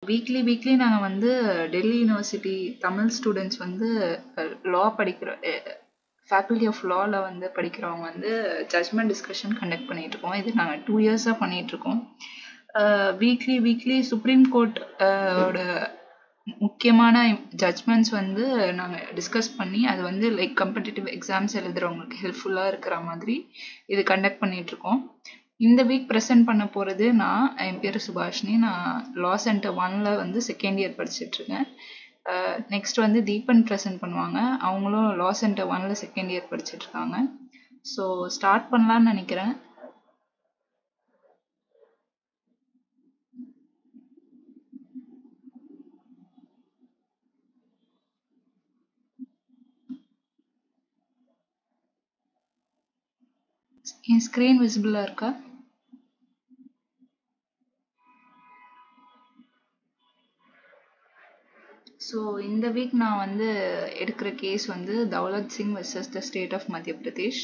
Weekly நாங்கள் வந்து Delhi university Tamil students வந்து லா படிக்கிற ஃபேக்கல்டி ஆஃப் லாவில் வந்து படிக்கிறவங்க வந்து ஜட்மெண்ட் டிஸ்கஷன் கண்டக்ட் பண்ணிகிட்ருக்கோம். இது நாங்கள் 2 இயர்ஸாக பண்ணிகிட்ருக்கோம். வீக்லி சுப்ரீம் கோர்ட் ஓட முக்கியமான ஜட்மெண்ட்ஸ் வந்து நாங்கள் டிஸ்கஸ் பண்ணி அது வந்து லைக் காம்படிட்டிவ் எக்ஸாம்ஸ் எழுதுறவங்களுக்கு ஹெல்ப்ஃபுல்லாக இருக்கிற மாதிரி இது கண்டக்ட் பண்ணிகிட்ருக்கோம். இந்த வீக் ப்ரெசென்ட் பண்ண போகிறது என் பேர் சுபாஷினி. நான் லா சென்டர் 1ல் வந்து செகண்ட் இயர் படிச்சுட்ருக்கேன். நெக்ஸ்ட் வந்து தீபன் ப்ரெசென்ட் பண்ணுவாங்க. அவங்களும் லா சென்டர் 1ல் செகண்ட் இயர் படிச்சுட்ருக்காங்க. ஸோ ஸ்டார்ட் பண்ணலான்னு நினைக்கிறேன். என் ஸ்க்ரீன் விசிபிளாக இருக்கா? ஸோ இந்த வீக் நான் வந்து எடுக்கிற கேஸ் வந்து Daulat Singh versus the state of Madhya Pradesh.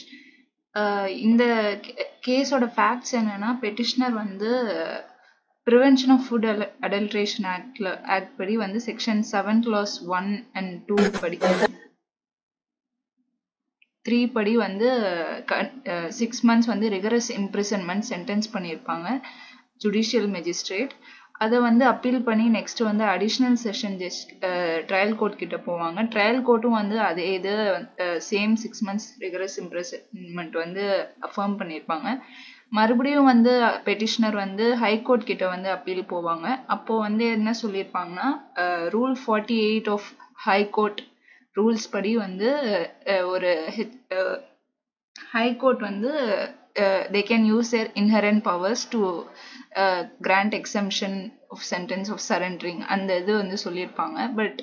இந்த கேஸோட ஃபேக்ட்ஸ் என்னன்னா, பெட்டிஷனர் வந்து prevention of food adulteration act படி வந்து செக்ஷன் 7 clause 1 and 2 படி 3 படி வந்து 6 months வந்து ரிகரஸ் இம்ப்ரிசன்மெண்ட் சென்டென்ஸ் பண்ணியிருப்பாங்க ஜுடிஷியல் மேஜிஸ்ட்ரேட். அதை வந்து அப்பீல் பண்ணி நெக்ஸ்ட் வந்து அடிஷ்னல் செஷன் ட்ரையல் கோர்ட் கிட்ட போவாங்க. ட்ரையல் கோர்ட்டும் வந்து அதே இது சேம் 6 months ரிகரஸ் இம்ப்ரிசன்மெண்ட் வந்து அஃபர்ம் பண்ணியிருப்பாங்க. மறுபடியும் வந்து பெட்டிஷனர் வந்து ஹைகோர்ட் கிட்ட வந்து அப்பீல் போவாங்க. அப்போ வந்து என்ன சொல்லியிருப்பாங்கன்னா, ரூல் 48 ஆஃப் ஹைகோர்ட் ரூல்ஸ் படி வந்து ஒரு ஹைகோர்ட் வந்து they can use their inherent powers to grant exemption of sentence of surrendering அந்த இது வந்து சொல்லியிருப்பாங்க. பட்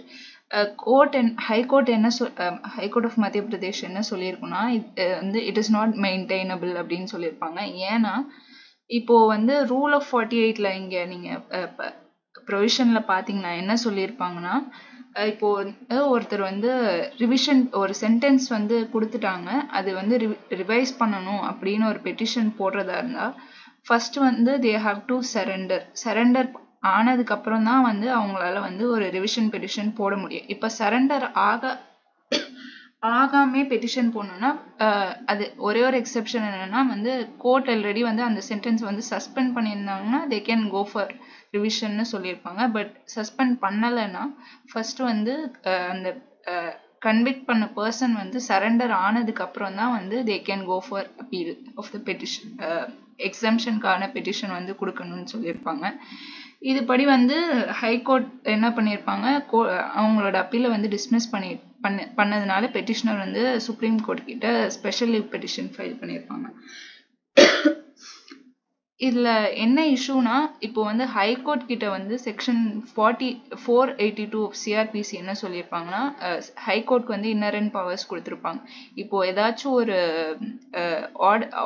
ஹைகோர்ட் என்ன ஹைகோர்ட் ஆஃப் மத்திய பிரதேஷ் என்ன சொல்லியிருக்குன்னா, வந்து இட் இஸ் நாட் மெயின்டைனபிள் அப்படின்னு சொல்லியிருப்பாங்க. ஏன்னா இப்போ வந்து ரூல் ஆஃப் 48ல் இங்கே நீங்கள் ப்ரொவிஷனில் பார்த்தீங்கன்னா என்ன சொல்லியிருப்பாங்கன்னா, இப்போ ஒருத்தர் வந்து ரிவிஷன் ஒரு சென்டென்ஸ் வந்து கொடுத்துட்டாங்க, அது வந்து ரிவைஸ் பண்ணணும் அப்படின்னு ஒரு பெட்டிஷன் போடுறதா இருந்தால் ஃபர்ஸ்ட் வந்து தே ஹாவ் டு சரண்டர் ஆனதுக்கு அப்புறம் தான் வந்து அவங்களால வந்து ஒரு ரிவிஷன் பெட்டிஷன் போட முடியும். இப்போ சரண்டர் ஆகாமே பெட்டிஷன் போடணும்னா அது ஒரே ஒரு எக்ஸெப்ஷன் என்னன்னா வந்து கோர்ட் ஆல்ரெடி வந்து அந்த சென்டென்ஸ் வந்து சஸ்பெண்ட் பண்ணியிருந்தாங்கன்னா தே கேன் கோ ஃபார் ரிவிஷன்னு சொல்லியிருப்பாங்க. பட் சஸ்பெண்ட் பண்ணலைன்னா ஃபர்ஸ்ட் வந்து அந்த கன்விக்ட் பண்ண பர்சன் வந்து சரண்டர் ஆனதுக்கு அப்புறம் தான் வந்து they can go for appeal of the petition. எக்ஸம்ஷனுக்கான பெட்டிஷன் வந்து கொடுக்கணும்னு சொல்லியிருப்பாங்க. இதுபடி வந்து ஹைகோர்ட் என்ன பண்ணியிருப்பாங்க, அவங்களோட அப்பீலை வந்து டிஸ்மிஸ் பண்ணதுனால பெட்டிஷனர் வந்து சுப்ரீம் கோர்ட் கிட்ட ஸ்பெஷல் லீவ் பெட்டிஷன் ஃபைல் பண்ணியிருப்பாங்க. இதில் என்ன இஷ்யூனா, இப்போ வந்து ஹைகோர்ட் கிட்ட வந்து செக்ஷன் 482 ஆஃப் சிஆர்பிசி என்ன சொல்லியிருப்பாங்கன்னா, ஹைகோர்ட்க்கு வந்து இன்னரண்ட் பவர்ஸ் கொடுத்துருப்பாங்க. இப்போ ஏதாச்சும் ஒரு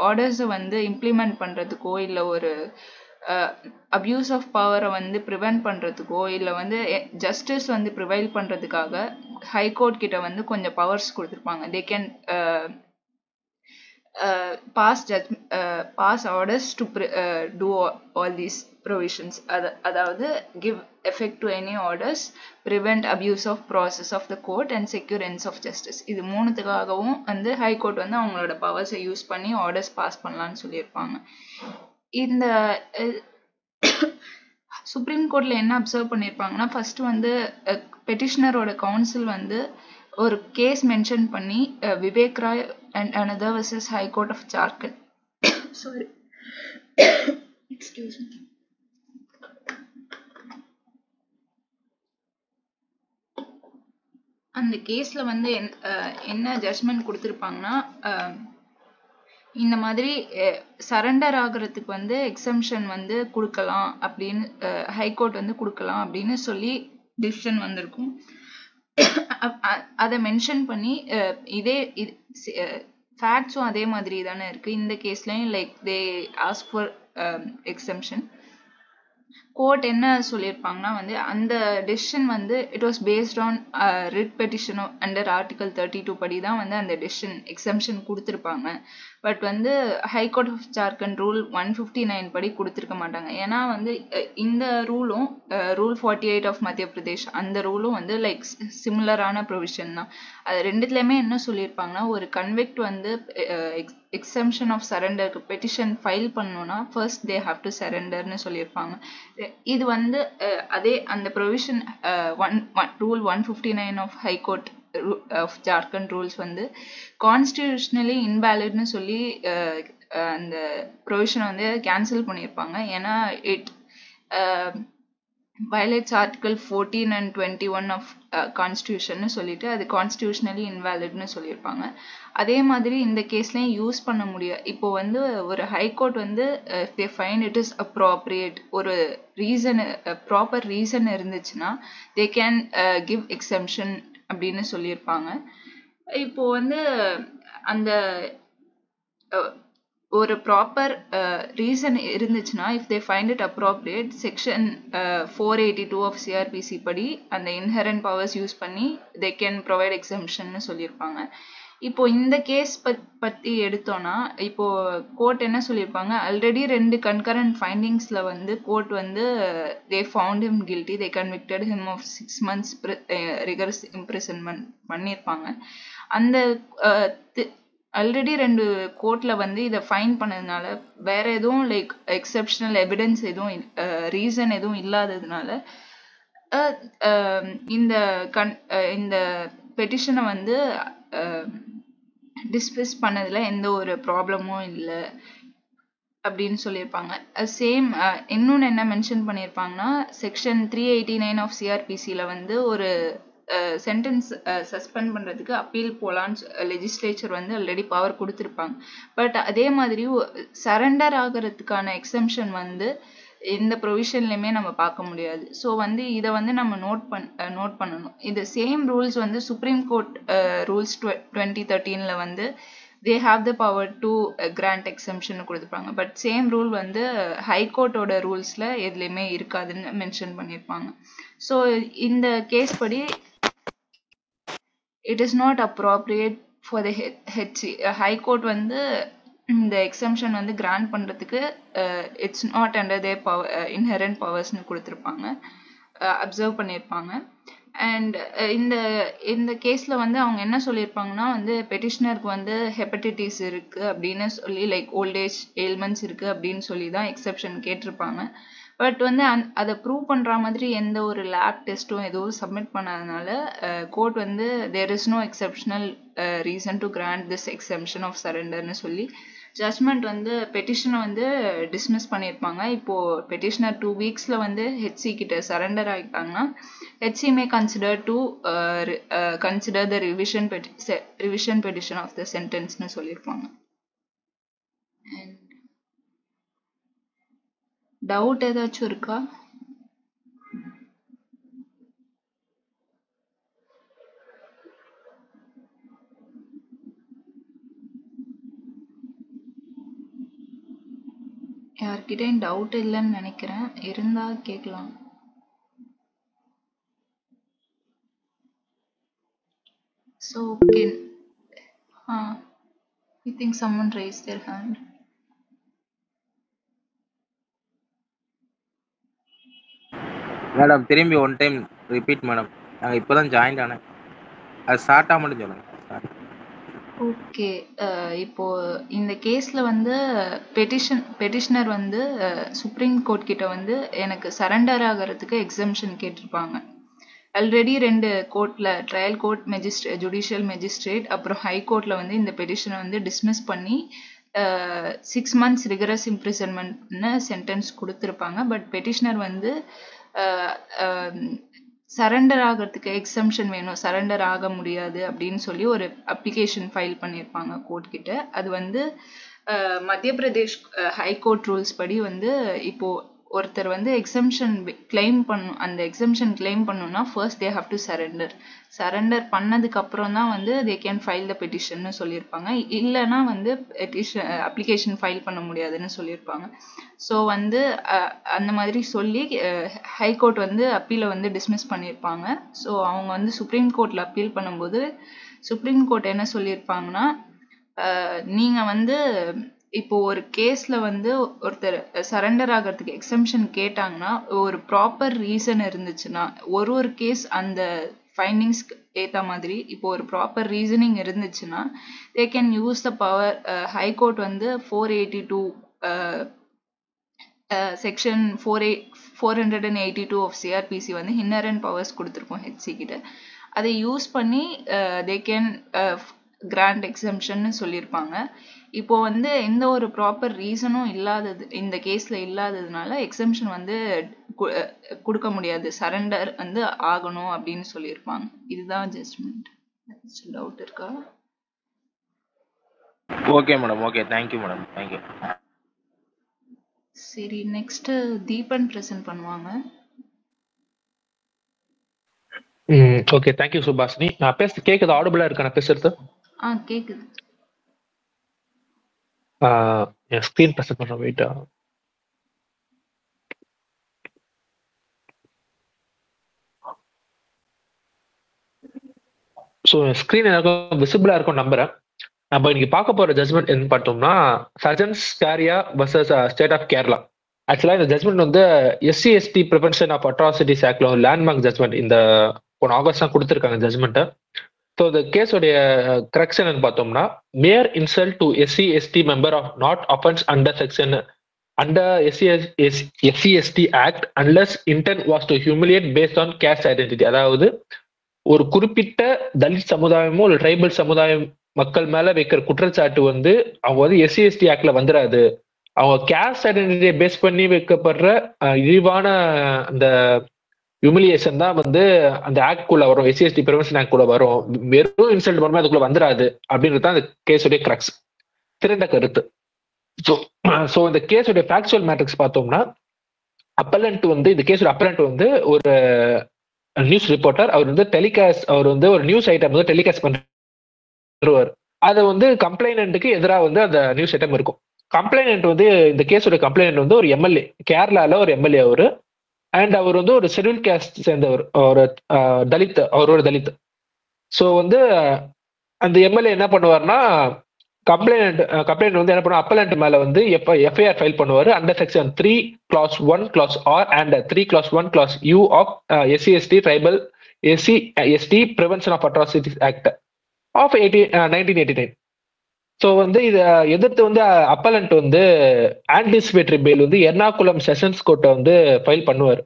ஆர்டர்ஸை வந்து இம்ப்ளிமெண்ட் பண்ணுறதுக்கோ இல்லை ஒரு அப்யூஸ் ஆஃப் பவரை வந்து ப்ரிவென்ட் பண்ணுறதுக்கோ இல்லை வந்து ஜஸ்டிஸ் வந்து ப்ரிவைல் பண்ணுறதுக்காக ஹைகோர்ட் கிட்ட வந்து கொஞ்சம் பவர்ஸ் கொடுத்துருப்பாங்க. They can pass orders to do all these provisions. அதாவது give effect to any orders, prevent abuse of process of the court and secure ends of justice. இது மூணுத்துக்காகவும் வந்து ஹைகோர்ட் வந்து அவங்களோட பவர்ஸை யூஸ் பண்ணி ஆர்டர்ஸ் பாஸ் பண்ணலான்னு சொல்லியிருப்பாங்க. இந்த சுப்ரீம் கோர்ட்டில் என்ன அப்சர்வ் பண்ணியிருப்பாங்கன்னா, ஃபர்ஸ்ட் வந்து பெட்டிஷனரோட கவுன்சில் வந்து ஒரு கேஸ் மென்ஷன் பண்ணி Vivek Rai and another versus High Court of Jharkhand. Sorry. Excuse me. அந்த கேஸ்ல வந்து என்ன ஜட்ஜ்மெண்ட் கொடுத்துருப்பாங்கன்னா, இந்த மாதிரி சரண்டர் ஆகிறதுக்கு வந்து எக்ஸம்ஷன் வந்து கொடுக்கலாம் அப்படின்னு ஹைகோர்ட் வந்து கொடுக்கலாம் அப்படின்னு சொல்லி டிசிஷன் வந்திருக்கும். அதை மென்ஷன் பண்ணி இதே ஃபேக்ட்ஸும் அதே மாதிரி தானே இருக்குது இந்த கேஸ்லையும். Like they ask for exemption. Court என்ன சொல்லியிருப்பாங்கன்னா வந்து அந்த டெசிஷன் வந்து it was based on writ petition under article 32 படி தான் வந்து அந்த டெசிஷன் எக்ஸம்ஷன் கொடுத்துருப்பாங்க. பட் வந்து ஹைகோர்ட் ஆஃப் ஜார்க்கண்ட் ரூல் 159 படி கொடுத்துருக்க மாட்டாங்க. ஏன்னா வந்து இந்த ரூலும் ரூல் 48 ஆஃப் மத்திய பிரதேஷ் அந்த ரூலும் வந்து லைக் சிமிலரான ப்ரொவிஷன் தான். அது ரெண்டுத்துலையுமே என்ன சொல்லியிருப்பாங்கன்னா ஒரு கன்விக்ட் வந்து எக்ஸம்ஷன் ஆஃப் சரண்டருக்கு பெட்டிஷன் ஃபைல் பண்ணணும்னா ஃபர்ஸ்ட் தே ஹாவ் டு சரண்டர்னு சொல்லியிருப்பாங்க. இது வந்து அதே அந்த provision rule 159 of high court of Jharkhand rules வந்து கான்ஸ்டிடியூஷனலி இன்வேலிட்னு சொல்லி அந்த ப்ரொவிஷனை வந்து கேன்சல் பண்ணியிருப்பாங்க. ஏன்னா it violates article 14 and 21 of constitution சொல்லிட்டு அது constitutionally invalid னு சொல்லியிருப்பாங்க. அதே மாதிரி இந்த கேஸ்லயும் யூஸ் பண்ண முடியாது. இப்போ வந்து ஒரு ஹைகோர்ட் வந்து if they find it is appropriate ஒரு ரீசன் ப்ராப்பர் ரீசன் இருந்துச்சுன்னா they can give exemption அப்படின்னு சொல்லியிருப்பாங்க. இப்போ வந்து அந்த ஒரு ப்ராப்பர் ரீசன் இருந்துச்சுன்னா if they find it appropriate section 482 of CrPC படி அந்த இன்ஹெரண்ட் பவர்ஸ் யூஸ் பண்ணி தே கேன் ப்ரொவைட் எக்ஸம்ஷன்னு சொல்லியிருப்பாங்க. இப்போ இந்த கேஸ் பற்றி எடுத்தோன்னா இப்போ கோர்ட் என்ன சொல்லியிருப்பாங்க, ஆல்ரெடி 2 கன்கரண்ட் ஃபைண்டிங்ஸில் வந்து கோர்ட் வந்து they found him guilty, they convicted him of 6 months rigorous imprisonment பண்ணியிருப்பாங்க. அந்த ஆல்ரெடி 2 கோர்ட்ல வந்து இதை ஃபைன் பண்ணதுனால வேற எதுவும் லைக் எக்ஸப்ஷனல் எவிடன்ஸ் எதுவும் ரீசன் எதுவும் இல்லாததுனால இந்த பெட்டிஷனை வந்து டிஸ்மிஸ் பண்ணதுல எந்த ஒரு ப்ராப்ளமும் இல்லை அப்படின்னு சொல்லியிருப்பாங்க. சேம் இன்னொன்று என்ன மென்ஷன் பண்ணியிருப்பாங்கன்னா செக்ஷன் 389 ஆஃப் சிஆர்பிசியில் வந்து ஒரு சென்டென்ஸ் சஸ்பெண்ட் பண்ணுறதுக்கு அப்பீல் போகலான்னு லெஜிஸ்லேச்சர் வந்து ஆல்ரெடி பவர் கொடுத்துருப்பாங்க. பட் அதே மாதிரி சரண்டர் ஆகிறதுக்கான எக்ஸம்ஷன் வந்து இந்த ப்ரொவிஷன்லையுமே நம்ம பார்க்க முடியாது. ஸோ வந்து இதை வந்து நம்ம நோட் பண்ணணும். இது சேம் ரூல்ஸ் வந்து சுப்ரீம் கோர்ட் ரூல்ஸ் 2013 வந்து they have the power to grant exemption கொடுத்துருப்பாங்க. பட் சேம் ரூல் வந்து ஹைகோர்ட்டோட ரூல்ஸில் எதுலேயுமே இருக்காதுன்னு மென்ஷன் பண்ணியிருப்பாங்க. ஸோ இந்த கேஸ் படி it is not appropriate for the HC. High court வந்து இந்த எக்ஸம்ஷன் வந்து கிராண்ட் பண்ணுறதுக்கு it's not under their power inherent பவர்ஸ்னு கொடுத்துருப்பாங்க, அப்சர்வ் பண்ணியிருப்பாங்க. அண்ட் இந்த கேஸில் வந்து அவங்க என்ன சொல்லியிருப்பாங்கன்னா வந்து பெட்டிஷனருக்கு வந்து ஹெப்படைட்டிஸ் இருக்குது அப்படின்னு சொல்லி லைக் ஓல்டேஜ் எயில்மெண்ட்ஸ் இருக்குது அப்படின்னு சொல்லி தான் எக்ஸப்ஷன் கேட்டிருப்பாங்க. பட் வந்து அதை ப்ரூவ் பண்ணுற மாதிரி எந்த ஒரு லேப் டெஸ்ட்டும் எதுவும் சப்மிட் பண்ணாதனால கோர்ட் வந்து there is no exceptional reason to grant this exemption of சரண்டர்னு சொல்லி ஜட்மெண்ட் வந்து பெட்டிஷனை வந்து டிஸ்மிஸ் பண்ணியிருப்பாங்க. இப்போது பெட்டிஷனர் 2 weeks வந்து ஹெச்சி கிட்ட சரண்டர் ஆகிட்டாங்கன்னா HC may consider to consider the revision petition of the சென்டென்ஸ்னு சொல்லியிருப்பாங்க. டவுட் ஏதாச்சும் இருக்கா? யார்கிட்டையும் டவுட் இல்லைன்னு நினைக்கிறேன், இருந்தா கேட்கலாம். So okay. I think someone raised their hand. Madam திரும்பி ஒன் டைம் ரிப்பீட் மேடம். நாங்கள் இப்போ தான் ஜாயின் ஆனேன், அது ஸ்டார்ட்டாக மட்டும் சொல்லுங்கள். ஓகே, இப்போ இந்த கேஸில் வந்து பெட்டிஷனர் வந்து சுப்ரீம் கோர்ட் கிட்ட வந்து எனக்கு சரண்டர் ஆகிறதுக்கு எக்ஸம்ஷன் கேட்டிருப்பாங்க. ஆல்ரெடி 2 கோர்ட்டில் ட்ரையல் கோர்ட் ஜுடிஷியல் மெஜிஸ்ட்ரேட் அப்புறம் ஹை கோர்ட்டில் வந்து இந்த பெட்டிஷனை வந்து டிஸ்மிஸ் பண்ணி 6 months ரிகரஸ் இம்ப்ரிசன்மெண்ட்னு சென்டென்ஸ் கொடுத்துருப்பாங்க. பட் பெட்டிஷனர் வந்து சரண்டர் ஆகிறதுக்கு எக்ஸம்ஷன் வேணும், சரண்டர் ஆக முடியாது அப்படின்னு சொல்லி ஒரு அப்ளிகேஷன் ஃபைல் பண்ணியிருப்பாங்க கோர்ட் கிட்ட. அது வந்து மத்திய பிரதேஷ் ஹைகோர்ட் ரூல்ஸ் படி வந்து இப்போ ஒருத்தர் வந்து எக்ஸம்ஷன் கிளைம் பண்ணும், அந்த எக்ஸம்ஷன் கிளைம் பண்ணணும்னா first they have to surrender பண்ணதுக்கு அப்புறம் தான் வந்து தே கேன் ஃபைல் த பெட்டிஷன்னு சொல்லியிருப்பாங்க. இல்லைன்னா வந்து அப்ளிகேஷன் ஃபைல் பண்ண முடியாதுன்னு சொல்லியிருப்பாங்க. ஸோ வந்து அந்த மாதிரி சொல்லி ஹைகோர்ட் வந்து அப்பீலை வந்து டிஸ்மிஸ் பண்ணியிருப்பாங்க. ஸோ அவங்க வந்து சுப்ரீம் கோர்ட்டில் அப்பீல் பண்ணும்போது சுப்ரீம் கோர்ட் என்ன சொல்லியிருப்பாங்கன்னா, நீங்க வந்து இப்போ ஒரு கேஸ்ல வந்து ஒருத்தர் சரண்டர் ஆகிறதுக்கு எக்ஸம்ஷன் கேட்டாங்கன்னா ஒரு ப்ராப்பர் ரீசன் இருந்துச்சுன்னா, ஒரு கேஸ் அந்த ஃபைண்டிங்ஸ்க்கு ஏற்ற மாதிரி இப்போ ஒரு ப்ராப்பர் ரீசனிங் இருந்துச்சுன்னா they can use the power. High court வந்து 482 செக்ஷன் 482 ஆஃப் சிஆர்பிசி வந்து இன்னரண்ட் பவர்ஸ் கொடுத்துருக்கோம் ஹெச்சி கிட்ட. அதை யூஸ் பண்ணி தே கேன் கிராண்ட் எக்ஸம்ஷன்னு சொல்லியிருப்பாங்க. இப்போ வந்து எந்த ஒரு ப்ராப்பர் ரீசனும் இல்லாதது இந்த கேஸ்ல இல்லாததுனால எக்ஸம்ஷன் வந்து கொடுக்க முடியாது, சரண்டர் வந்து ஆகணும் அப்படின்னு சொல்லியிருப்பாங்க. இதுதான் ஜட்ஜ்மெண்ட். டவுட் இருக்கா? Okay madam, okay, thank you madam, thank you. சரி, நெக்ஸ்ட் தீபன் பிரசன்ட் பண்ணுவாங்க. Okay, thank you Subhashini. நான் பேச கேக்குது, ஆடிபிளா இருக்கா நான் பேசுறது? கேக்குது. என் ஸ்கிரீன் பிரசன்ட் பண்றேன், வெயிட். ஸோ ஸ்கிரீன் எல்லாருக்கும் விசிபிளா இருக்கும் நம்புறேன். நம்ம இன்னைக்கு பார்க்க போற ஜட்மெண்ட் என்ன பார்த்தோம்னா, சர்ஜன்ஸ் கேரியா வர்சஸ் ஸ்டேட் ஆஃப் கேரளா. ஆக்சுவலா இந்த ஜட்மெண்ட் வந்து SC ST prevention of atrocities ஆக்ட்ல ஒரு லேண்ட்மார்க் ஜட்மெண்ட் இந்த போன ஆகஸ்ட் தான் கொடுத்துருக்காங்க ஜட்மெண்ட்டை. ஸோ இந்த கேஸோடைய கரெக்ஷன் பார்த்தோம்னா, mere insult to SC ST member of not offence under section under SC ST Act unless intent was to humiliate based on caste identity. அதாவது ஒரு குறிப்பிட்ட தலித் சமுதாயமோ ஒரு ட்ரைபல் சமுதாயம் மக்கள் மேல வைக்கிற குற்றச்சாட்டு வந்து அவங்க வந்து எஸ்சி எஸ்டி ஆக்ட்ல வந்துடாது. அவங்க கேஸ்ட் ஐடென்டிட்டியை பேஸ் பண்ணி வைக்கப்படுற இழிவான அந்த ஹியூமிலியேஷன் தான் வந்து அந்த ஆக்ட் குள்ள வரும், எஸ்சி எஸ்டி ப்ரிவென்ஷன் ஆக்ட் குள்ள வரும். வெறும் இன்சல்ட் பண்ணும்போது அதுக்குள்ள வந்துடாது அப்படின்றது தான் அந்த கேஸுடைய கிரக்ஸ், திரண்ட கருத்து. ஸோ இந்த கேஸுடைய ஃபேக்சுவல் மேட்ரிக்ஸ் பார்த்தோம்னா, அப்பலண்ட் வந்து இந்த கேஸோட அப்பலண்ட் வந்து ஒரு நியூஸ் ரிப்போர்ட்டர். அவர் வந்து அவர் வந்து ஒரு நியூஸ் ஐட்டம் வந்து டெலிகாஸ்ட் பண்றார். அது வந்து கம்ப்ளைனண்ட்டுக்கு எதிராக வந்து அந்த நியூஸ் ஐட்டம் இருக்கும். கம்ப்ளைனண்ட் வந்து இந்த கேஸோட கம்ப்ளைனண்ட் வந்து ஒரு எம்எல்ஏ, கேரளால ஒரு எம்எல்ஏ அவரு. அண்ட் அவர் வந்து ஒரு ஷெட்யூல் கேஸ்ட் சேர்ந்தவர், ஒரு தலித், அவரோட தலித். ஸோ வந்து அந்த எம்எல்ஏ என்ன பண்ணுவார்னா, கம்ப்ளைண்ட் வந்து என்ன பண்ணுவார், அப்பலண்ட் மேல வந்து எஃப்ஐஆர் ஃபைல் பண்ணுவார் under section 3 clause 1 clause R and 3 clause 1 clause U of SC ST tribal SC ST prevention of atrocities Act of 1989. So வந்து இதை எதிர்த்து வந்து அப்பலண்ட் வந்து ஆன்டிசிபேட்டரி பெயில் வந்து எர்ணாகுளம் செஷன்ஸ் கோர்ட்டை வந்து ஃபைல் பண்ணுவார்.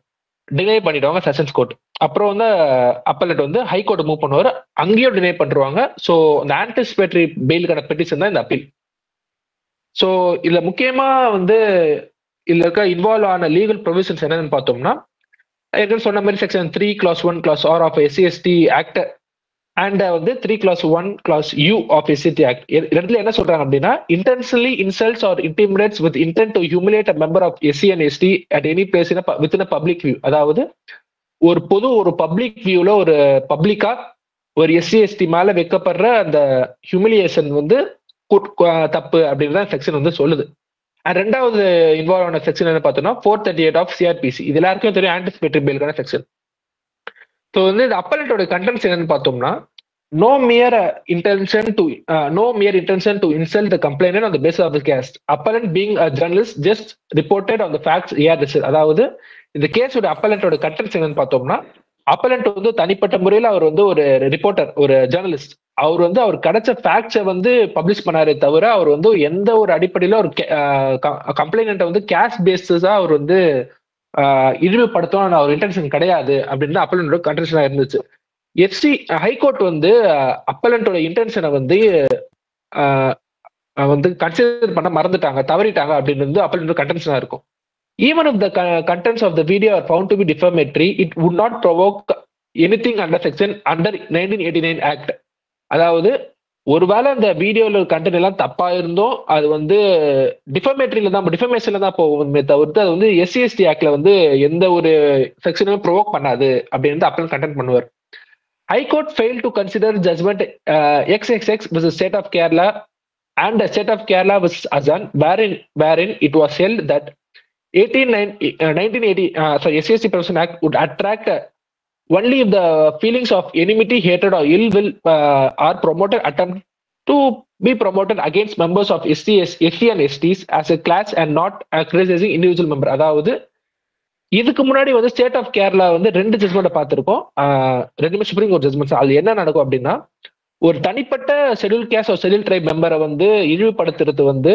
டினை பண்ணிடுவாங்க செஷன்ஸ் கோர்ட். அப்புறம் வந்து அப்பலண்ட் வந்து ஹைகோர்ட் மூவ் பண்ணுவார், அங்கேயும் டினை பண்ணுவாங்க. ஸோ இந்த ஆன்டிசிபேட்டரி பெயிலுக்கான பெட்டிஷன் தான் இந்த அப்பீல். ஸோ இதுல முக்கியமா வந்து இதுல இருக்க இன்வால்வ் ஆன லீகல் ப்ரொவிஷன்ஸ் என்னன்னு பார்த்தோம்னா, ஏற்கனவே சொன்ன மாதிரி section 3 clause 1 clause R of SC ST act and வந்து 3 clause 1 clause U of SC act. இடத்துல என்ன சொல்றாங்க அப்படின்னா, intentionally insults or intimidates with intent to humiliate a member of SC and ST at any place within a public view. அதாவது ஒரு public வியூல ஒரு பப்ளிக்கா ஒரு எஸ்சி எஸ்டி மேல வைக்கப்படுற அந்த ஹியூமிலியேஷன் வந்து தப்பு அப்படின்னு செக்ஷன் வந்து சொல்லுது. அண்ட் ரெண்டாவது இன்வால்வ் ஆன செக்ஷன் என்ன பார்த்தோம்னா 438 ஆஃப் சிஆர்பிசி. இது எல்லாருக்கும் தெரியும், ஆன்டிசிபேட்டரி பெயிலுக்கான செக்ஷன். ஸோ வந்து இந்த அப்பலண்டோட கண்டென்ட்ஸ் என்னன்னு பார்த்தோம்னா, no mere intention to insult the complainant on the basis of the case. Appellant being a journalist just reported on the facts he had received. அதாவது இந்த கேஸோட அப்பலண்டோட கண்டென்ட்ஸ் என்னன்னு பார்த்தோம்னா, அப்பலண்ட் வந்து தனிப்பட்ட முறையில் அவர் வந்து ஒரு ரிப்போர்ட்டர், ஒரு ஜேர்னலிஸ்ட். அவர் வந்து அவர் கிடைச்ச ஃபேக்ட்ஸை வந்து பப்ளிஷ் பண்ணாரே தவிர அவர் வந்து எந்த ஒரு அடிப்படையில ஒரு கம்ப்ளைனண்ட்டை வந்து கேஷ் பேசிஸா அவர் வந்து இழிவுபடுத்தணும் அவர் இன்டென்ஷன் கிடையாது அப்படின்னு அப்பலண்டோட கண்டென்ஷனா இருந்துச்சு. ஹைகோர்ட் வந்து அப்பலண்டோட இன்டென்ஷனை வந்து கன்சிடர் பண்ண மறந்துட்டாங்க, தவறிட்டாங்க அப்படின்னு வந்து அப்பலண்டோட கண்டென்ஷனா இருக்கும். Even if the contents of the video are found to be defamatory, it would not provoke anything under 1989 Act. அதாவது ஒருவேளை அந்த வீடியோல கண்டென்ட் எல்லாம் தப்பா இருந்தோம் அது வந்து டிஃபமேஷன்ல தான் போகுமே தவிர்த்து அது வந்து எஸ்சிஎஸ்டி ஆக்ட்ல வந்து எந்த ஒரு செக்ஷனுமே ப்ரொவோக் பண்ணாது அப்படின்னு அப்பெல்லாம் கண்டென்ட் பண்ணுவார். High court fail to consider judgment XXX versus State of Kerala and the State of Kerala versus Azan, wherein it was held that 1980 SCST Prevention Act would attract only if the feelings of enmity, hatred, or ill will are promoted, attempt to be promoted against members of SC and STs as a class and not criticizing individual member. அதாவது இதுக்கு முன்னாடி வந்து state of Kerala வந்து 2 judgement பார்த்திருக்கோம். 2 supreme court judgements. அது என்ன நடக்கும் அப்படின்னா, ஒரு தனிப்பட்ட ஷெட்யூல் கேஸ்ட் ஒரு ஷெட்யூல் ட்ரைப் மெம்பரை வந்து இழிவுபடுத்துறது வந்து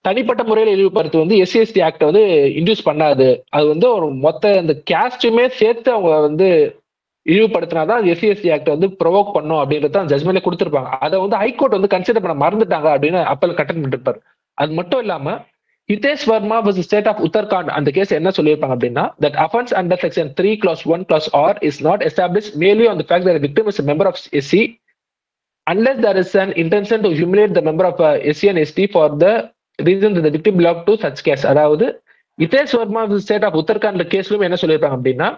தனிப்பட்ட முறையில் இழிவுபடுத்து வந்து SCST ஆக்ட வந்து இன்டியூஸ் பண்ணாது. அது வந்து ஒரு மொத்த அந்த கேஸ்டுமே சேர்த்து அவங்க வந்து இழிவுபடுத்தினாதான் SCST ஆக்ட வந்து ப்ரொவோக் பண்ணும் அப்படின்றத ஜட்மெண்ட்ல கொடுத்திருப்பாங்க. அதை வந்து ஹைகோர்ட் வந்து கன்சிடர் பண்ண மறந்துட்டாங்க அப்படின்னு அப்பல் கட்டன் பண்ணிருப்பாரு. அது மட்டும் இல்லாம Hitesh Verma versus State of Uttarakhand அந்த கேஸ் என்ன சொல்லியிருப்பாங்க அப்படின்னா, that offense under section 3 clause 1 clause R is not established merely on the fact that the victim is a member of SC unless there is an intention to humiliate the member of SC and ST for the reason that the victim belong to such case. அதாவது Hitesh Verma state of Uttarakhand கேஸ்லயும் என்ன சொல்லியிருப்பாங்க அப்படின்னா,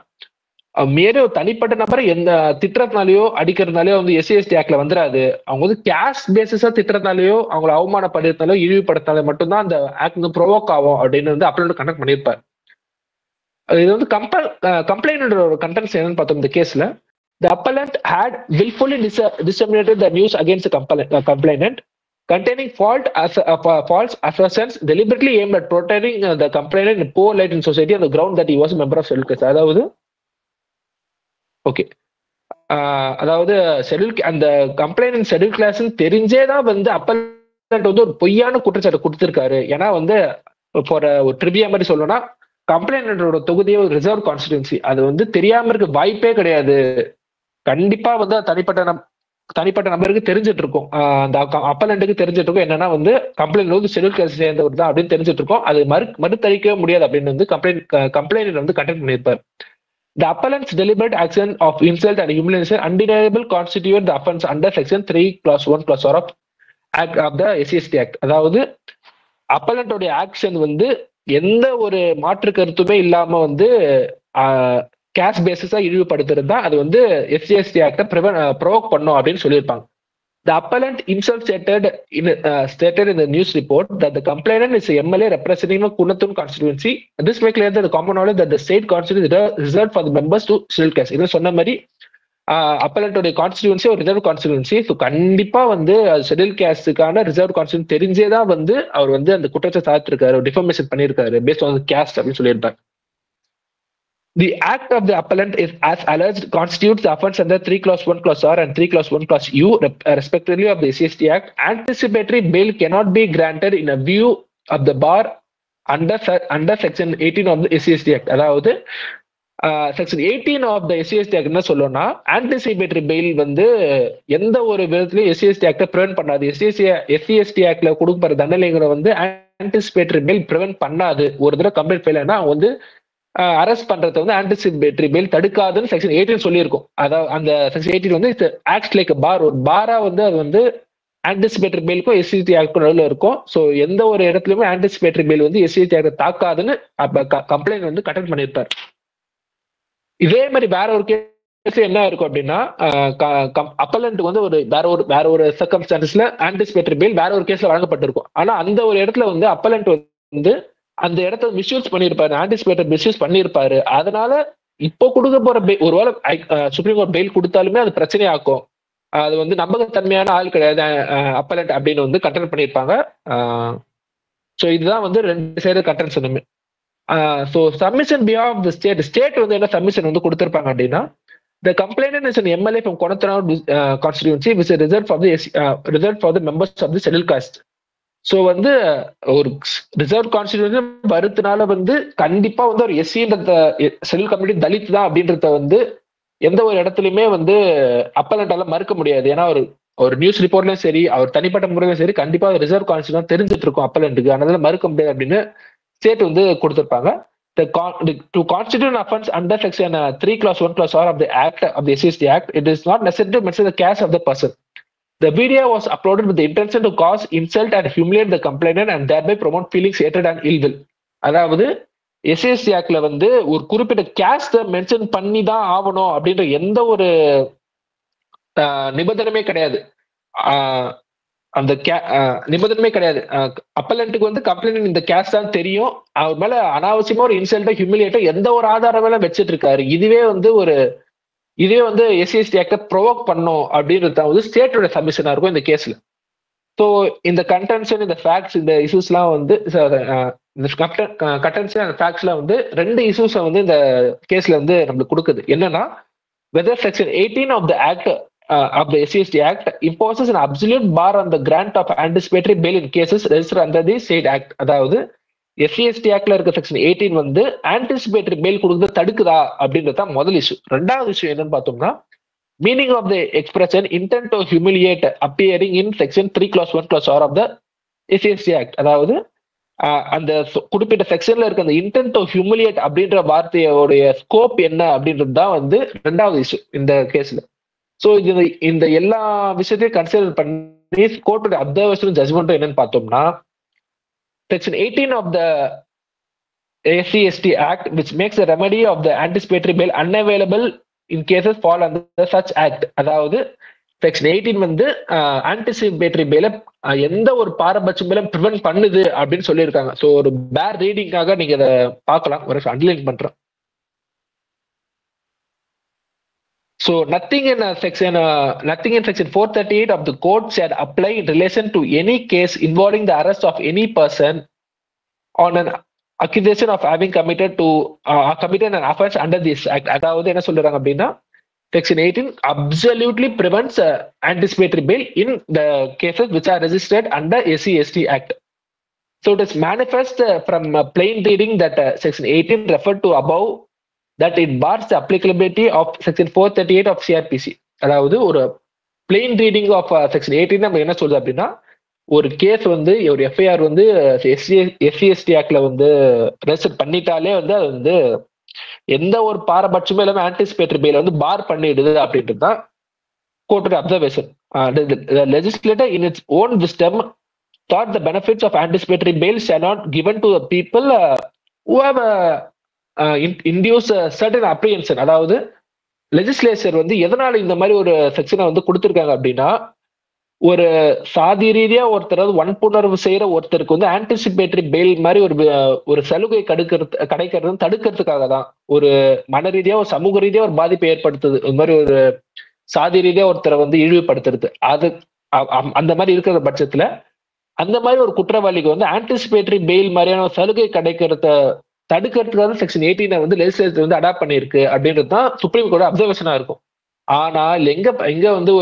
மேலே ஒரு தனிப்பட்ட நபரை எந்த திட்டுறதுனாலயோ அடிக்கிறதுனாலயோ வந்து SCST ஆக்ட்ல வந்துடாது. அவங்க வந்து கேஸ்ட் பேசிஸா திட்டுறதுனாலயோ அவங்களை அவமானப்படுத்தினாலோ இழிவுபடுத்தினாலும் மட்டும்தான் அந்த ஆக்ட் வந்து ப்ரொவோக் ஆகும் அப்படின்னு வந்து அப்பலண்ட் கண்டக்ட் பண்ணியிருப்பார். இது வந்து கம்ப்ளைண்ட் ஒரு கண்டென்ட்ஸ் என்னன்னு பார்த்தோம் இந்த கேஸ்ல. The appellant had willfully disseminated the news against the complainant containing false assertions deliberately aimed at portraying the complainant in poor light in society on the ground that he was a member of scheduled class. அதாவது okay, அதாவது அந்த complaint schedule class தெரிஞ்சேதான் வந்து appellant வந்து ஒரு பொய்யான குற்றச்சாட்டு கொடுத்திருக்காரு. ஏன்னா வந்து ஒரு ட்ரிவியா மாதிரி சொல்லணும்னா, கம்ப்ளைண்டோட தொகுதியே ஒரு ரிசர்வ் கான்ஸ்டிடுவன்சி. அது வந்து தெரியாம இருக்க வாய்ப்பே கிடையாது. கண்டிப்பா வந்து தனிப்பட்ட நபருக்கு தெரிஞ்சிட்டு இருக்கும், அந்த அப்பலண்ட்டுக்கு தெரிஞ்சிட்டு இருக்கும் என்னன்னா வந்து கம்ப்ளைண்ட் வந்து ஷெட்யூல் கிளாஸ் சேர்ந்தவர் தான் அப்படின்னு தெரிஞ்சிட்டு இருக்கும். அது மறுத்தளிக்கவே முடியாது அப்படின்னு வந்து கம்ப்ளைண்ட் வந்து கண்டெக்ட் பண்ணியிருப்பார். The appellant's deliberate action of insult and humiliation undeniable constitute the offense under section 3 clause 1 clause R of Act of the SCST Act. அதாவது அப்பலண்டோடைய ஆக்ஷன் வந்து எந்த ஒரு மாற்று கருத்துமே இல்லாம வந்து கேஷ் பேசிஸா இழிவுபடுத்துறது தான் அது வந்து SCST ஆக்ட ப்ரொவோக் பண்ணும் அப்படின்னு சொல்லியிருப்பாங்க. The appellant himself stated in the news report that the complainant is a MLA representing the Kunathun constituency. This may clear the common knowledge that the state constituency is reserved for the members to scheduled caste. இது சொன்ன மாதிரி அப்பலண்டோட constituency ஒரு reserve constituency. So கண்டிப்பா வந்து schedule கேஸ்டுக்கான reserve constituency தெரிஞ்சேதான் வந்து அவர் வந்து அந்த குற்றத்தை சாத்திருக்காரு, டிஃபர்மேஷன் பண்ணியிருக்காரு பேஸ்ட் ஆன் கேஸ்ட் அப்படின்னு சொல்லியிருப்பாரு. The act of the appellant is as alleged constitutes the offense under 3 clause 1 clause R and 3 clause 1 clause U respectively of the SCST Act. Anticipatory bail cannot be granted in a view of the bar under section 18 of the SCST Act. அதாவது section 18 of the SCST Act என்ன சொல்லணும்னா, anticipatory fail வந்து எந்த ஒரு விதத்திலையும் SCST ஆக்டை prevent பண்ணாது. SCST ஆக்ட்ல கொடுக்கப்படுற தண்டனைகளை வந்து ஆன்டிசிபேட்டரி பெயில் ப்ரிவென்ட் பண்ணாது. ஒரு தடவை கம்ப்ளைண்ட் ஃபெயில் ஆனா அவங்க வந்து அரெஸ்ட் பண்றதை வந்து ஆன்டிசிபேட்டரி பெயில் தடுக்காதுன்னு செக்ஷன் 18 சொல்லியிருக்கும். அதாவது அந்த செக்ஷன் 18 வந்து ஆக்ட் லைக் பார், ஒரு பாரா வந்து அது வந்து ஆன்டிசிபேட்டரி பெயிலுக்கும் SCST ஆக்டுக்கும் நடுவில் இருக்கும். ஸோ எந்த ஒரு இடத்துலயுமே ஆன்டிசிபேட்டரி பெயில் வந்து SCST ஆக்டை தாக்காதுன்னு கம்ப்ளைண்ட் வந்து கண்டெக்ட் பண்ணியிருப்பார். இதே மாதிரி வேற ஒரு கேஸ் என்ன இருக்கும் அப்படின்னா, அப்பலண்ட் வந்து வேற ஒரு சர்க்கம்ஸ்டான்சஸ்ல ஆன்டிசிபேட்டரி பெயில் வேற ஒரு கேஸ்ல வழங்கப்பட்டிருக்கும். ஆனா அந்த ஒரு இடத்துல வந்து அப்பலண்ட் வந்து அந்த இடத்த மிஸ்யூஸ் பண்ணியிருப்பாரு, ஆன்டிசிபேட்டர் மிஸ்யூஸ் பண்ணியிருப்பாரு. அதனால இப்போ கொடுக்க போற ஒருவேளை சுப்ரீம் கோர்ட் பெயில் கொடுத்தாலுமே அது பிரச்சனையாக்கும். அது வந்து நம்பகத்தன்மையான ஆள் கிடையாது அப்பலண்ட் அப்படின்னு வந்து கண்டெக்ட் பண்ணியிருப்பாங்க. ஸோ இதுதான் வந்து 2 சைடு கண்டெக்ட் சொன்னமே. So submission beyond the state வந்து என்ன சப்மிஷன் வந்து கொடுத்திருப்பாங்க அப்படின்னா, the complainant is an MLA from Konathunad constituency which is reserved for the members of the scheduled caste. So வந்து ஒரு ரிசர்வ் கான்ஸ்டிடியூன்சி வருத்தினால வந்து கண்டிப்பா வந்து ஒரு SCன்ற ஷெட்யூல் கம்யூனிட்டி தலித் தான் அப்படின்றத வந்து எந்த ஒரு இடத்துலயுமே வந்து அப்பலண்டால மறுக்க முடியாது. ஏன்னா ஒரு நியூஸ் ரிப்போர்ட்லயும் சரி, அவர் தனிப்பட்ட முறையிலும் சரி, கண்டிப்பா ரிசர்வ் கான்ஸ்டிடியூன்சி தெரிஞ்சிட்டு இருக்கும் அப்பலண்டுக்கு, அதனால மறுக்க முடியாது அப்படின்னு ஸ்டேட் வந்து கொடுத்திருப்பாங்க. To constitute an offense under section 3 clause 1 clause R of the Act of the SCST Act, it is not necessary to mention the caste of the person. The video was uploaded with the intention to cause insult and humiliate the complainant and thereby promote feelings hatred and ill will. அதாவது SC ST ஆக்ட்ல வந்து ஒரு குறிப்பிட்ட கேஸ்ட mention பண்ணி தான் ஆகணும் அப்படின்ற எந்த ஒரு நிபந்தனையுமே கிடையாது. அந்த நிபந்தனையுமே கிடையாது. அப்பலண்ட்டுக்கு வந்து கம்ப்ளைண்ட் இந்த கேஸ்ட் தான் தெரியும், அவர் மேல அனாவசியமா ஒரு இன்சல்ட்டோ ஹியூமிலியேட்டோ எந்த ஒரு ஆதாரமே வச்சிட்டு இருக்காரு. இதுவே வந்து எஸ்சிஎஸ்டி ஆக்ட ப்ரொவோக் பண்ணும் அப்படின்றது தான் வந்து ஸ்டேட்டோட சப்மிஷனா இருக்கும் இந்த கேஸ்ல. ஸோ இந்த கன்டென்ஷன், இந்த ஃபேக்ட்ஸ், இந்த இஷ்யூஸ்லாம் வந்து இந்த கன்டென்ஷன் அண்ட் ஃபேக்ட்ஸ்லாம் வந்து 2 இஷ்யூஸை வந்து இந்த கேஸ்ல வந்து நம்மளுக்கு கொடுக்குது. என்னன்னா, whether section 18 of the act of the SCST Act imposes an absolute bar on the grant of anticipatory bail in cases registered under the said act. அதாவது எஸ்சிஎஸ்டி ஆக்ட்ல இருக்க செக்ஷன் 18 வந்து ஆன்டிசிபேட்டரி பெயில் கொடுக்குறது தடுக்குதா அப்படின்றது தான் முதல் இஷ்யூ. 2வது issue என்னன்னு பார்த்தோம்னா, meaning of the expression intent to humiliate appearing in section 3(1)(r) of the SC ST Act. அதாவது அந்த குறிப்பிட்ட செக்ஷன்ல இருக்க அந்த இன்டென்ட் டு ஹியூமிலியேட் அப்படின்ற வார்த்தையோடைய ஸ்கோப் என்ன அப்படின்றது தான் வந்து 2வது இஷ்யூ இந்த கேஸ்ல. ஸோ இந்த எல்லா விஷயத்தையும் கன்சிடர் பண்ணி கோர்ட்டோட அப்சர்வேஷன் ஜட்ஜ்மெண்ட்டும் என்னன்னு பார்த்தோம்னா, Section 18 of the SCST Act, which makes the remedy of the anticipatory bail unavailable in cases fall under such act. அதாவது செக்ஷன் 18 வந்து ஆன்டிசிபேட்டரி பெயில எந்த ஒரு பாரபட்சம் ப்ரிவென்ட் பண்ணுது அப்படின்னு சொல்லியிருக்காங்க. ஸோ ஒரு பேர் ரீடிங்காக நீங்க இதை பார்க்கலாம். ஒரு அண்டர்லைன் பண்றேன். So nothing in section 438 of the code shall apply in relation to any case involving the arrest of any person on an accusation of having committed an offense under this act. அதாவது என்ன சொல்றாங்க அப்படின்னா, section 18 absolutely prevents anticipatory bail in the cases which are registered under SCST Act. So it is manifest from plain reading that section 18 referred to above that it bars the applicability of section 438 of CRPC. அதாவது ஒரு plain reading of section 18 நம்ம என்ன சொல்றது அப்படின்னா, ஒரு case வந்து ஒரு FIR வந்து எஸ்சிஎஸ்டி ஆக்ட்ல வந்து ரெஜிஸ்டர் பண்ணிட்டாலே வந்து அது வந்து எந்த ஒரு பாரபட்சமும் இல்லாம ஆன்டிசிபேட்டரி பெயில வந்து பார் பண்ணிடுது அப்படின்றது தான் கோர்ட்டோட observation. Legislator in its own wisdom thought the benefits of anticipatory bail shall not given to the people who have induce certain apprehension. அதாவது லெஜிஸ்லேச்சர் வந்து எதனால இந்த மாதிரி ஒரு செக்ஷனை வந்து கொடுத்துருக்காங்க அப்படின்னா, ஒரு சாதி ரீதியா ஒருத்தர் வன்புணர்வு செய்யற ஒருத்தருக்கு வந்து ஆன்டிசிபேட்டரி பெயில் மாதிரி ஒரு சலுகை கிடைக்கிறது தடுக்கிறதுக்காக தான். ஒரு மன ரீதியா ஒரு சமூக ரீதியா ஒரு பாதிப்பை ஏற்படுத்துது, இந்த மாதிரி ஒரு சாதி ரீதியா ஒருத்தரை வந்து இழிவுபடுத்துறது. அது அந்த மாதிரி இருக்கிற பட்சத்துல அந்த மாதிரி ஒரு குற்றவாளிக்கு வந்து ஆன்டிசிபேட்டரி பெயில் மாதிரியான ஒரு சலுகை கிடைக்கிறத தடுக்கிறதுக்காக செக்ஷன் 18 வந்து லெஜிஸ்லேச்சர் வந்து அடாப்ட் பண்ணிருக்கு அப்படின்றது தான் சுப்ரீம் கோர்ட் அப்சர்வேஷனா இருக்கும். ஆனால் எங்க வந்து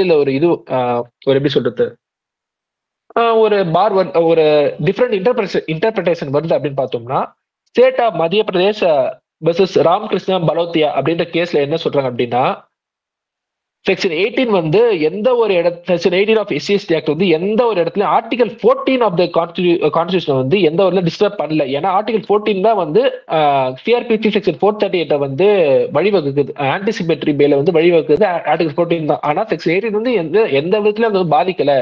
இல்ல ஒரு இது ஒரு எப்படி சொல்றது, ஒரு ஒரு டிஃப்ரெண்ட் இன்டர்பிரேஷன் வருது அப்படின்னு பார்த்தோம்னா, state of Madhya Pradesh versus Ramakrishna பலோத்தியா அப்படின்ற கேஸ்ல என்ன சொல்றாங்க அப்படின்னா, செக்ஷன் 18 வந்து எந்த ஒரு செக்ஷன் 18 ஆஃப் எஸ்சிஎஸ்டி ஆக்ட் வந்து எந்த ஒரு இடத்துல ஆர்டிகல் 14 ஆஃப் த கான்ஸ்டிடியூஷன் வந்து எந்த ஒரு டிஸ்டர்ப் பண்ணல. ஏன்னா ஆர்டிகல் 14 தான் வந்து சிஆர்பிசி செக்ஷன் 438 வந்து வழிவகுக்குது, ஆன்டிசிபேட்டரி பெயில வந்து வழிவகுக்குது ஆர்டிகல் 14 தான். ஆனா செக்ஷன் 18 வந்து எந்த விதத்துல வந்து பாதிக்கல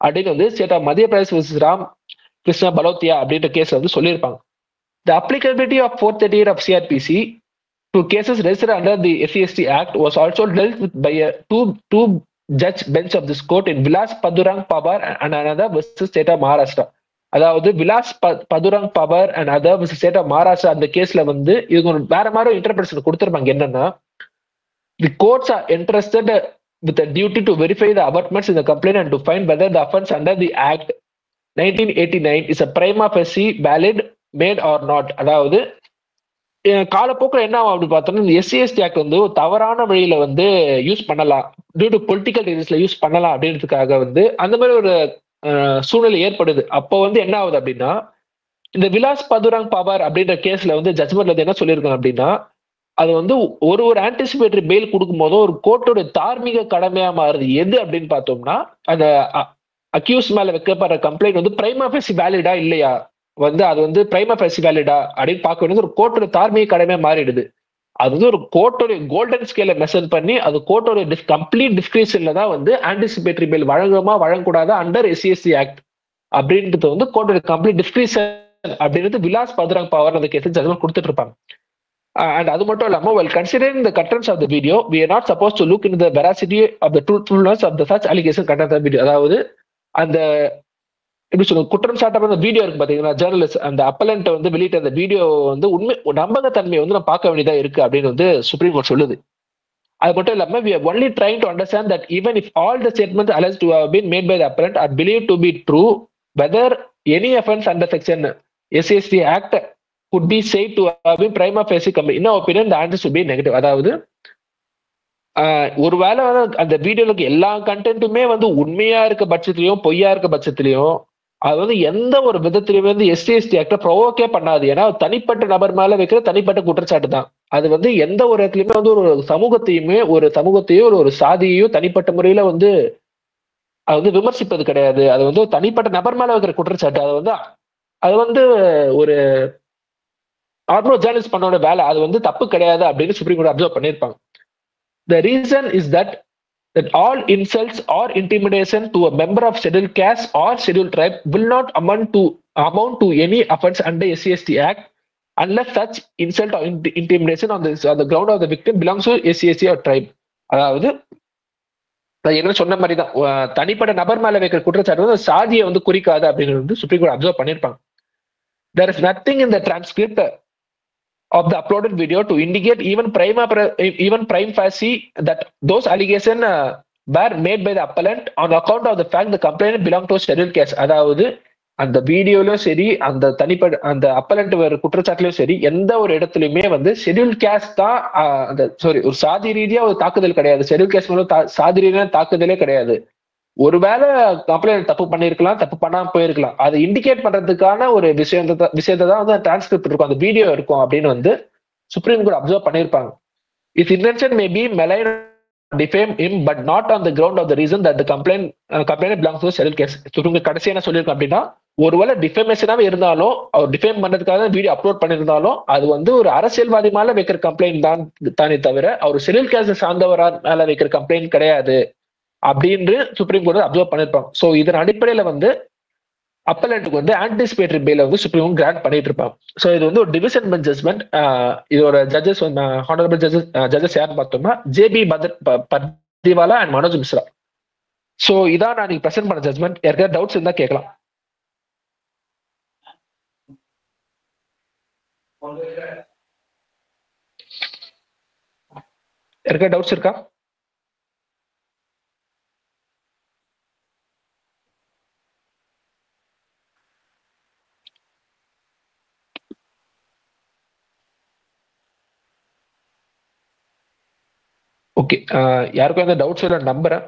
அப்படின்னு வந்து state of Madhya Pradesh versus Ram Krishna பலோத்தியா அப்படின்ற கேஸ் வந்து சொல்லியிருப்பாங்க. The applicability of 438 of CRPC to cases registered under the SCST Act was also dealt with by a two-judge bench of this court in Vilas Padurang Pawar and another versus state of Maharashtra. அதாவது Vilas Pandurang Pawar and other versus state of Maharashtra அந்த கேஸ்ல வந்து இவங்க வேற மாதிரி interpretation கொடுத்துருப்பாங்க. என்னன்னா, the courts are entrusted with a duty to verify the avertments in the complaint and to find whether the offense under the Act 1989 is a prima facie valid made or not. அதாவது காலப்போக்கில் என்ன ஆகும் அப்படின்னு பார்த்தோம்னா, இந்த SC ST act வந்து தவறான வழியில வந்து யூஸ் பண்ணலாம், டியூ டு பொலிட்டிக்கல் ரீசன்ஸ்ல யூஸ் பண்ணலாம் அப்படின்றதுக்காக வந்து அந்த மாதிரி ஒரு சூழ்நிலை ஏற்படுது. அப்போ வந்து என்ன ஆகுது அப்படின்னா, இந்த விலாஸ் பதுரங் பவர் அப்படின்ற கேஸ்ல வந்து ஜட்ஜ்மெண்ட்ல என்ன சொல்லியிருக்காங்க அப்படின்னா, அது வந்து ஒரு ஆன்டிசிபேட்டரி பெயில் கொடுக்கும் போதும் ஒரு கோர்ட்டோட தார்மீக கடமையா மாறுது எது அப்படின்னு பார்த்தோம்னா, அந்த அக்யூஸ் மேல வைக்கப்படுற கம்ப்ளைண்ட் வந்து பிரைமா ஃபேசி வேலிடா இல்லையா, வந்து அது வந்து பிரைமா ஃபேசி வேலிடா அப்படின்னு பார்க்க வேண்டியது ஒரு கோர்ட்டோட தார்மீக கடமையா மாறிடுது. அது வந்து ஒரு கோர்ட்டோட கோல்டன் ஸ்கேல மெஷர் பண்ணி அது கோர்ட்டோட கம்ப்ளீட் டிஸ்கிரிப்ஷன்ல தான் வந்து ஆன்டிசிபேட்டரி பெயில் வழங்குமா வழங்கக்கூடாது அண்டர் எஸ்சிஎஸ்டி ஆக்ட் அப்படின்றது வந்து கோர்ட்டோட கம்ப்ளீட் டிஸ்கிரிப்ஷன் அப்படின்றது விலாஸ் பத்ராங் பவர் அந்த கேஸ் ஜட்மெண்ட் கொடுத்துட்டு இருப்பாங்க. And அது மட்டும் இல்லாம while considering the contents of the video, we are not supposed to look into the veracity of the truthfulness of the such allegation content of the video. அதாவது அந்த எப்படி சொல்லுங்க குற்றம் சாட்டப்பட்ட வீடியோ இருக்கு பாத்தீங்கன்னா ஜேர்னலிஸ்ட் அந்த அப்பலண்ட் வந்து வெளியிட்ட அந்த வீடியோ வந்து உண்மை நம்பகத்தன்மையை வந்து நம்ம பார்க்க வேண்டியதா இருக்கு அப்படின்னு வந்து சுப்ரீம் கோர்ட் சொல்லுது. அது மட்டும் இல்லாம we are only trying to understand that even if all the statements alleged to have been made by the appellant are believed to be true, whether any offense under section SCST Act could be said to have been prima facie committed. In our opinion, the answer should be negative. அதாவது ஒருவேளை வந்து அந்த வீடியோல எல்லா கண்டென்ட்டுமே வந்து உண்மையா இருக்க பட்சத்திலையும் பொய்யா இருக்க பட்சத்திலையும் அது வந்து எந்த ஒரு விதத்திலுமே வந்து எஸ்சிஎஸ்டி ஆக்ட ப்ரொவோக்கே பண்ணாது. ஏன்னா தனிப்பட்ட நபர் மேல வைக்கிற தனிப்பட்ட குற்றச்சாட்டு தான். அது வந்து எந்த ஒரு இடத்துலயுமே வந்து ஒரு சமூகத்தையோ ஒரு சாதியையோ தனிப்பட்ட முறையில வந்து அது வந்து விமர்சிப்பது கிடையாது. அது வந்து தனிப்பட்ட நபர் மேல வைக்கிற குற்றச்சாட்டு. அது வந்து ஒரு நார்மல் ஜேர்னலிஸ்ட் பண்ணோட வேலை. அது வந்து தப்பு கிடையாது அப்படின்னு சுப்ரீம் கோர்ட் அப்சர்வ் பண்ணியிருப்பாங்க. The reason is that all insults or intimidation to a member of scheduled caste or scheduled tribe will not amount to any offense under SCST Act unless such insult or intimidation on the ground of the victim belongs to SCST or tribe. அதாவது என்ன சொன்ன மாதிரி தான் தனிப்பட்ட நபர் மேல வைக்கிற குற்றச்சாட்டு வந்து சாதியை வந்து குறிக்காது அப்படின்னு வந்து சுப்ரீம் கோர்ட் அப்சர்வ் பண்ணியிருப்பாங்க. There is nothing in the transcript of the uploaded video to indicate even prime facie that those allegations were made by the appellant on account of the fact the complainant belonged to a scheduled caste. அதாவது அந்த வீடியோலயும் சரி அந்த appellant வேற குற்றச்சாட்டுலயும் சரி எந்த ஒரு இடத்துலயுமே வந்து ஷெட்யூல் கேஸ்ட் தான் ஒரு சாதி ரீதியா ஒரு தாக்குதல் கிடையாது. ஷெட்யூல் கேஸ்ட் மூலம் சாதி ரீதியான தாக்குதலே கிடையாது. ஒருவேளை கம்ப்ளைண்ட் தப்பு பண்ணிருக்கலாம், தப்பு பண்ணாம போயிருக்கலாம். அதை இண்டிகேட் பண்றதுக்கான ஒரு விஷயத்தை தான் வந்து டிரான்ஸ்கிரிப்ட் இருக்கும், அந்த வீடியோ இருக்கும் அப்படின்னு வந்து சுப்ரீம் கோர்ட் அப்சர்வ் பண்ணிருப்பாங்க. Its intention may be malign or defame him, but not on the ground of the reason that the complainant belongs to a scheduled caste. Supreme court கடைசியா என்ன சொல்லியிருக்கோம் அப்படின்னா, ஒருவேளை டிஃபேமேஷனாவே இருந்தாலும் அவர் டிஃபேம் பண்றதுக்காக வீடியோ அப்லோட் பண்ணிருந்தாலும் அது வந்து ஒரு அரசியல்வாதி மேல வைக்கிற கம்ப்ளைண்ட் தானே தவிர அவர் ஷெட்யூல் கேஸ்ட் சார்ந்தவரா மேல வைக்கிற கம்ப்ளைண்ட் கிடையாது அப்படின்னு சுப்ரீம் கோர்ட் அப்சர்வ் பண்ணிருப்பாங்க. சோ இதன் அடிப்படையில வந்து அப்பலண்ட்டுக்கு வந்து ஆன்டிசிபேட்டரி பெயில வந்து சுப்ரீம் கோர்ட் கிராண்ட் பண்ணிட்டு இருப்பாங்க. சோ இது வந்து ஒரு டிவிஷன் பெஞ்ச் ஜட்மெண்ட். இதோட ஜட்ஜஸ் ஹானரபிள் ஜட்ஜஸ் யாருன்னு பார்த்தோம்னா J B Pardiwala and Manoj Mishra. So இதான் நான் நீங்க பிரசன்ட் பண்ண ஜட்மெண்ட். யாருக்காவது டவுட்ஸ் இருந்தா கேட்கலாம். யாருக்காவது டவுட்ஸ் இருக்கா? ஓகே, யாருக்கும் எந்த டவுட்ஸ் இல்லை நம்புறேன்.